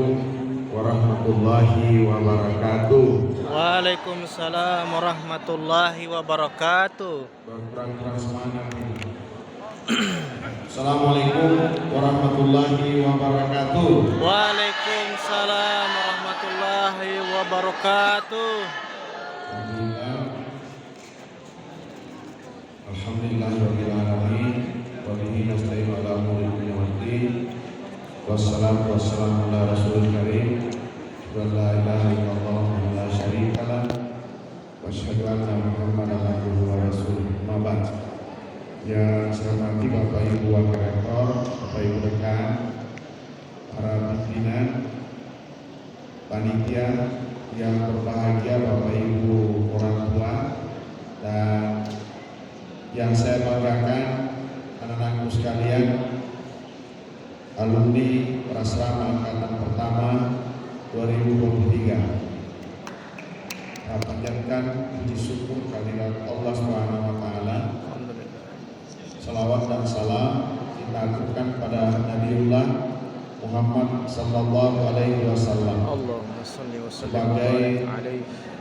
Assalamualaikum warahmatullahi wabarakatuh. Waalaikumsalam warahmatullahi wabarakatuh. Kurang-kurang semangat ini. Assalamualaikum warahmatullahi wabarakatuh. Waalaikumsalam warahmatullahi wabarakatuh. Alhamdulillahirabbil alamin wa bihi nasta'inu ala umuri dunya waddin. Wassalamu wassalamu ala rasulil karim wa la ilaha illallah wa la syarika lah wa asyhadu anna muhammadan abduhu wa rasuluh. Mabad. Yang saya hormati Bapak Ibu Wakil Rektor, Bapak Ibu Dekan, para pimpinan, panitia yang berbahagia, Bapak Ibu orang tua, dan yang saya banggakan anak-anakku sekalian, alumni Prasrama Angkatan Pertama 2023. Saya panjatkan puji syukur kehadirat Allah Subhanahu wa taala. Salawat dan salam kita aturkan pada Nabiullah Muhammad sallallahu alaihi wasallam sebagai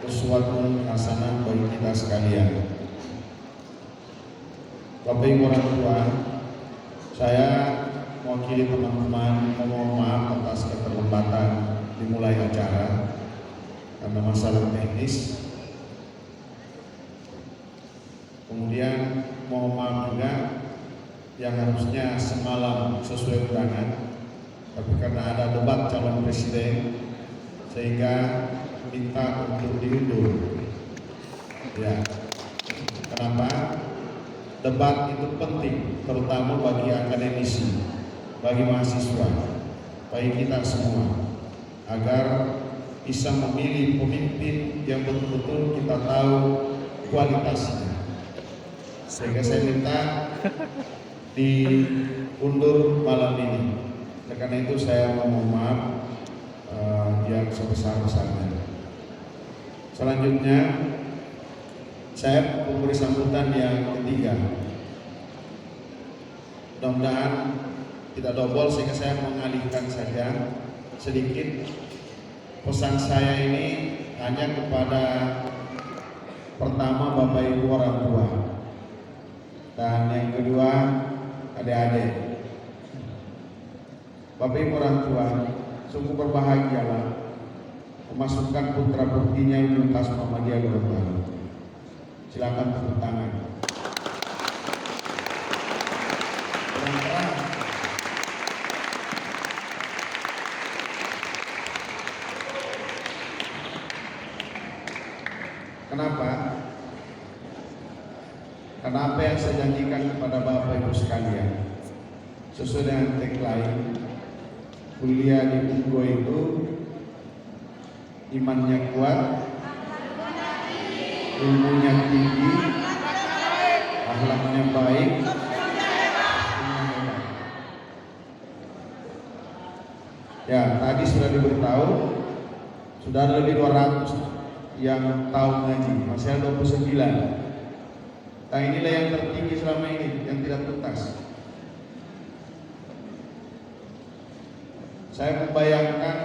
uswatun hasanah bagi kita sekalian. Bapak Ibu orang tua, saya mewakili teman-teman memohon maaf atas keterlambatan dimulai acara karena masalah teknis. Kemudian mohon maaf juga yang harusnya semalam sesuai undangan, tapi karena ada debat calon presiden sehingga minta untuk diundur. Ya, kenapa? Debat itu penting, terutama bagi akademisi, bagi mahasiswa, bagi kita semua, agar bisa memilih pemimpin yang betul-betul kita tahu kualitasnya. Sehingga saya minta diundur malam ini. Karena itu saya mohon maaf yang sebesar-besarnya. Selanjutnya saya memberi sambutan yang ketiga. Mudah-mudahan tidak double sehingga saya mengalihkan saja sedikit. Pesan saya ini hanya kepada pertama Bapak Ibu orang tua, dan yang kedua adik-adik. Bapak Ibu orang tua, sungguh berbahagialah memasukkan putra putrinya Universitas Muhammadiyah Gorontalo. Silakan tepuk tangan. Kenapa? Karena apa yang saya janjikan kepada Bapak Ibu sekalian, sesuai dengan tagline kuliah di UGO itu imannya kuat, ilmunya tinggi, akhlaknya baik, ya tadi sudah diberitahu, sudah ada lebih 200 yang tahu ngaji, masih ada 29. Nah inilah yang tertinggi selama ini, yang tidak tuntas. Saya membayangkan,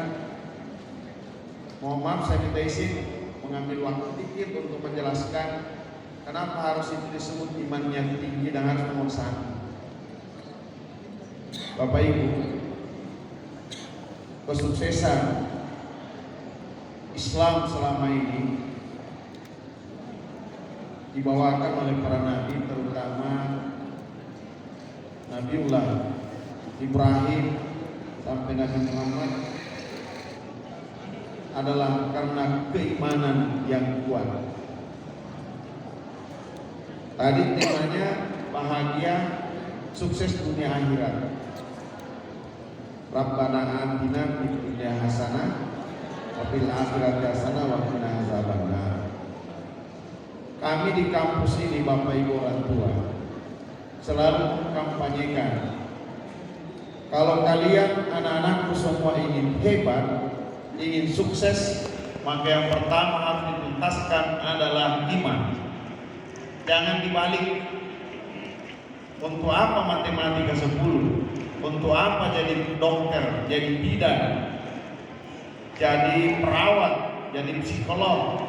mohon maaf saya minta izin mengambil waktu sedikit untuk menjelaskan kenapa harus itu disebut iman yang tinggi dan harus nomor 1. Bapak Ibu, kesuksesan Islam selama ini dibawakan oleh para nabi, terutama Nabiullah Ibrahim sampai Nabi Muhammad, adalah karena keimanan yang kuat. Tadi temanya bahagia, sukses dunia akhirat. Rabbana atina fid dunya hasanah wa fil akhirati hasanah wa qina azabannar. Kami di kampus ini Bapak Ibu orang tua selalu mengkampanyekan, kalau kalian anak-anakku semua ingin hebat, ingin sukses, maka yang pertama harus dituntaskan adalah iman. Jangan dibalik. Untuk apa matematika 10? Untuk apa jadi dokter, jadi bidan? jadi perawat, jadi psikolog,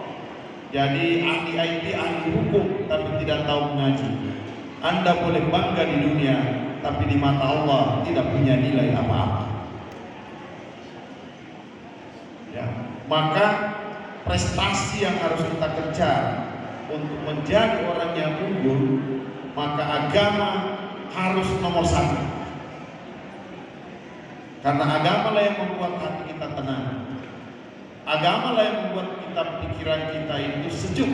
jadi ahli IT, ahli hukum, tapi tidak tahu mengaji. Anda boleh bangga di dunia, tapi di mata Allah tidak punya nilai apa-apa. Ya, maka prestasi yang harus kita kejar untuk menjadi orang yang unggul, maka agama harus nomor satu. Karena agama lah yang membuat hati kita tenang. Agama lah yang membuat pikiran kita itu sejuk.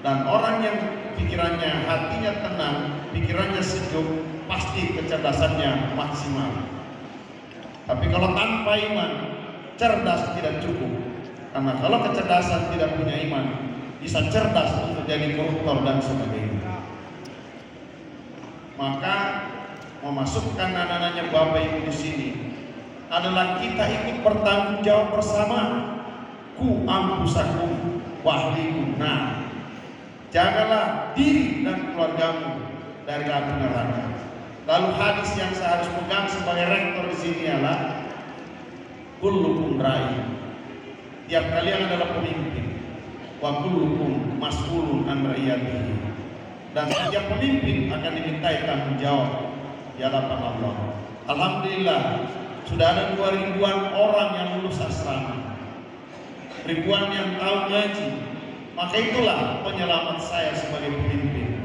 Dan orang yang pikirannya, hatinya tenang, pikirannya sejuk, pasti kecerdasannya maksimal. Tapi kalau tanpa iman, cerdas tidak cukup. Karena kalau kecerdasan tidak punya iman, bisa cerdas untuk jadi koruptor dan sebagainya. Maka memasukkan anak-anaknya Bapak Ibu di sini adalah kita ikut bertanggung jawab bersama. Ku ampusakum wa ahlikum. Nah, jagalah diri dan keluargamu dari api neraka. Lalu hadis yang saya harus pegang sebagai rektor di sini adalah kullukum ra'i. Tiap kalian adalah pemimpin. Wa kullukum mas'ulun an ra'iyatihi. Dan setiap pemimpin akan dimintai tanggung jawab di hadapan Allah. Alhamdulillah, sudah ada 2 ribuan orang yang lulus asrama, ribuan yang tahu ngaji. Maka itulah penyelamat saya sebagai pemimpin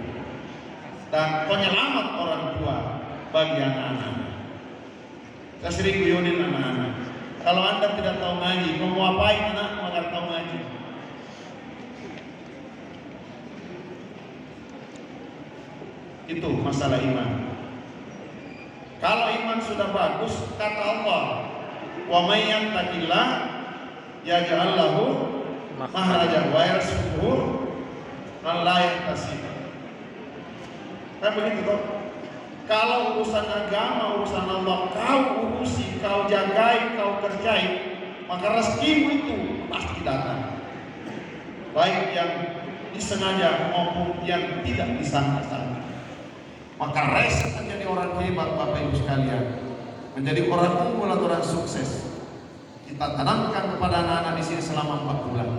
dan penyelamat orang tua bagi anak-anak. Saya sering guyonin anak-anak, kalau Anda tidak tahu ngaji, mau apain anak agar tahu ngaji? Itu masalah iman. Kalau iman sudah bagus, kata Allah, wa may yattaqillah yaj'al lahu makhraja wa yarzuqhu man la yahtasib. Kan begitu toh? Kalau urusan agama, urusan Allah kau urusi, kau jagai, kau kerjai, maka rezekimu itu pasti datang. Baik yang disengaja maupun yang tidak disangka-sangka. Maka res menjadi orang hebat Bapak Ibu sekalian, menjadi orang unggul atau orang sukses, kita tanamkan kepada anak-anak di sini selama 4 bulan.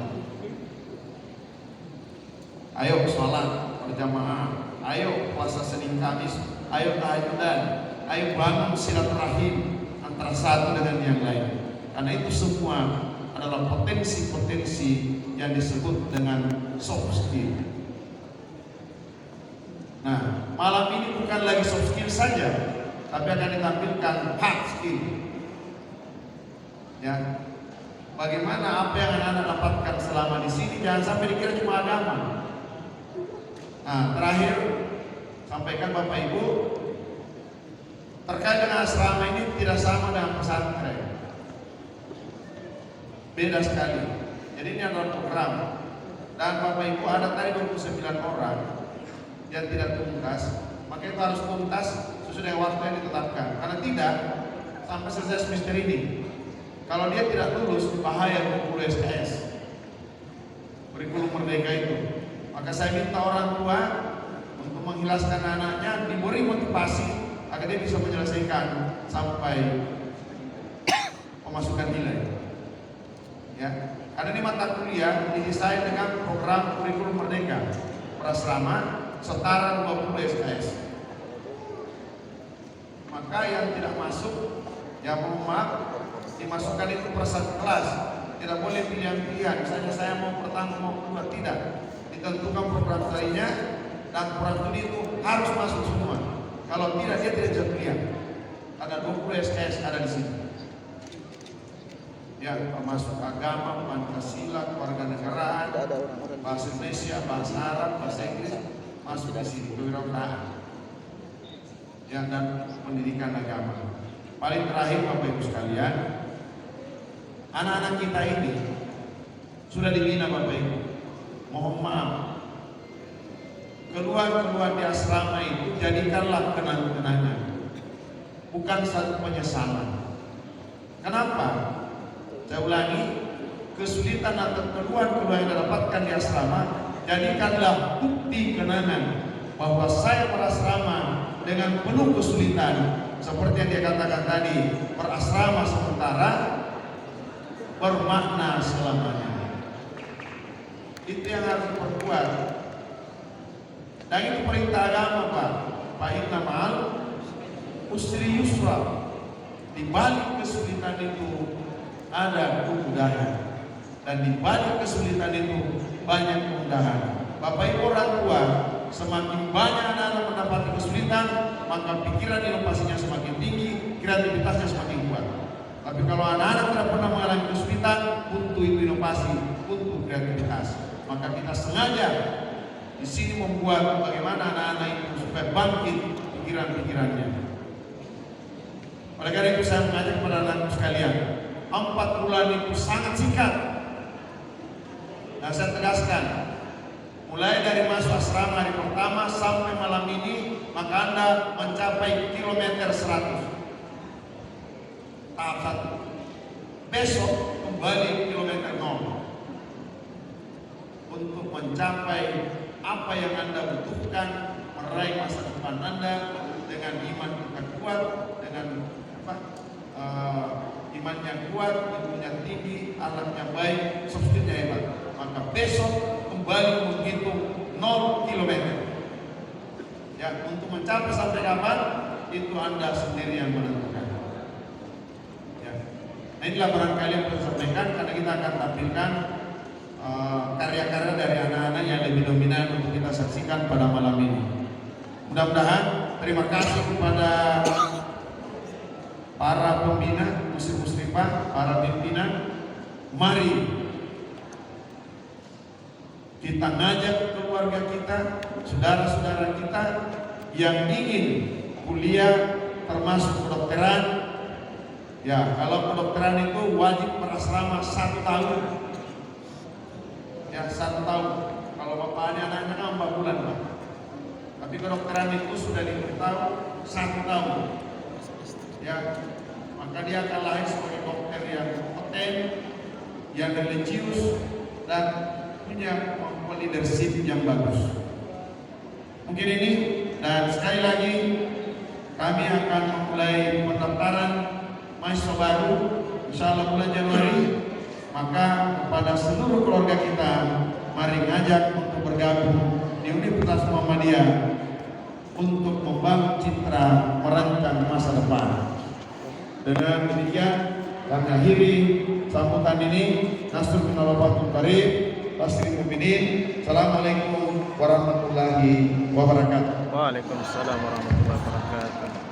Ayo sholat berjamaah, ayo puasa Senin Kamis, ayo tahajudan, ayo bangun silaturahim antara satu dengan yang lain. Karena itu semua adalah potensi-potensi yang disebut dengan soft skill. Nah, malam ini bukan lagi soft skill saja, tapi akan ditampilkan hard skill. Ya, bagaimana apa yang anak-anak dapatkan selama di sini jangan sampai dikira cuma agama. Nah, terakhir sampaikan Bapak Ibu terkait dengan asrama ini tidak sama dengan pesantren, beda sekali. Jadi ini adalah program dan Bapak Ibu ada tadi 29 orang yang tidak tuntas, maka itu harus tuntas sesuai waktu yang ditetapkan. Karena tidak, sampai selesai semester ini, kalau dia tidak lulus, bahaya 20 SKS kurikulum merdeka itu. Maka saya minta orang tua untuk menghilaskan anaknya, diberi motivasi agar dia bisa menyelesaikan sampai pemasukan nilai. Ya, karena ini mata kuliah didesain dengan program kurikulum merdeka berasrama setara 20 SKS. Maka yang tidak masuk, ya mohon maaf, dimasukkan itu per satu kelas. Tidak boleh pilihan-pilihan. Misalnya saya mau pertama mau kedua, tidak. Ditentukan program studinya dan program studi itu harus masuk semua. Kalau tidak dia tidak bisa kuliah. Ada 20 SKS ada di sini. Ya, termasuk agama, Pancasila, kewarganegaraan, bahasa Indonesia, bahasa Arab, bahasa Inggris masuk di sini, kewirausahaan. Ya, dan pendidikan agama. Paling terakhir Bapak Ibu sekalian, anak-anak kita ini sudah dibina Bapak Ibu. Mohon maaf, keluar di asrama itu jadikanlah kenang-kenangan, bukan satu penyesalan. Kenapa? Saya ulangi, kesulitan atau keluhan-keluhan yang didapatkan di asrama jadikanlah bukti kenangan bahwa saya berasrama dengan penuh kesulitan, seperti yang dia katakan tadi, berasrama sementara bermakna selamanya. Itu yang harus diperkuat. Dan itu perintah agama, Pak. Fa inna ma'al usri yusra. Di balik kesulitan itu ada kemudahan. Dan di balik kesulitan itu banyak kemudahan. Bapak Ibu orang tua, semakin banyak anak-anak mendapatkan kesulitan, maka pikiran inovasinya semakin tinggi, kreativitasnya semakin kuat. Tapi kalau anak-anak tidak pernah mengalami kesulitan, untuk itu inovasi, untuk kreativitas. Maka kita sengaja di sini membuat bagaimana anak-anak itu supaya bangkit pikiran-pikirannya. Oleh karena itu saya mengajak kepada anak-anak sekalian, 4 bulan itu sangat singkat. Dan saya tegaskan, mulai dari masuk asrama hari pertama sampai malam ini, maka Anda mencapai kilometer 100. Tahap 1. Besok kembali kilometer 0. Untuk mencapai apa yang Anda butuhkan, meraih masa depan Anda dengan iman kita kuat, dengan iman yang kuat, ilmunya tinggi, akhlaknya baik, substitutnya hebat. Maka besok kembali menghitung 0 km. Ya, untuk mencapai sampai kapan itu Anda sendiri yang menentukan. Ya. Nah, inilah barangkali yang saya sampaikan, karena kita akan tampilkan karya-karya dari anak-anak yang lebih dominan untuk kita saksikan pada malam ini. Mudah-mudahan terima kasih kepada para pembina, muslim-muslimah, para pimpinan. Mari kita ngajak keluarga kita, saudara-saudara kita yang ingin kuliah termasuk kedokteran. Ya, kalau kedokteran itu wajib berasrama 1 tahun. Ya, 1 tahun. Kalau bapaknya anaknya kan 4 bulan, Pak. Tapi kedokteran itu sudah diberitahu 1 tahun. Ya, maka dia akan lahir sebagai dokter yang kompeten, yang religius, dan punya kemampuan leadership yang bagus. Mungkin ini, dan sekali lagi kami akan memulai pendaftaran mahasiswa baru insyaallah bulan Januari. Maka kepada seluruh keluarga kita, mari ngajak untuk bergabung di Universitas Muhammadiyah untuk membangun citra, merancang masa depan. Dengan demikian kami akhiri sambutan ini. Nasrul minallah wa qarib. Taslim mu'minin. Assalamualaikum warahmatullahi wabarakatuh. Waalaikumsalam warahmatullahi wabarakatuh.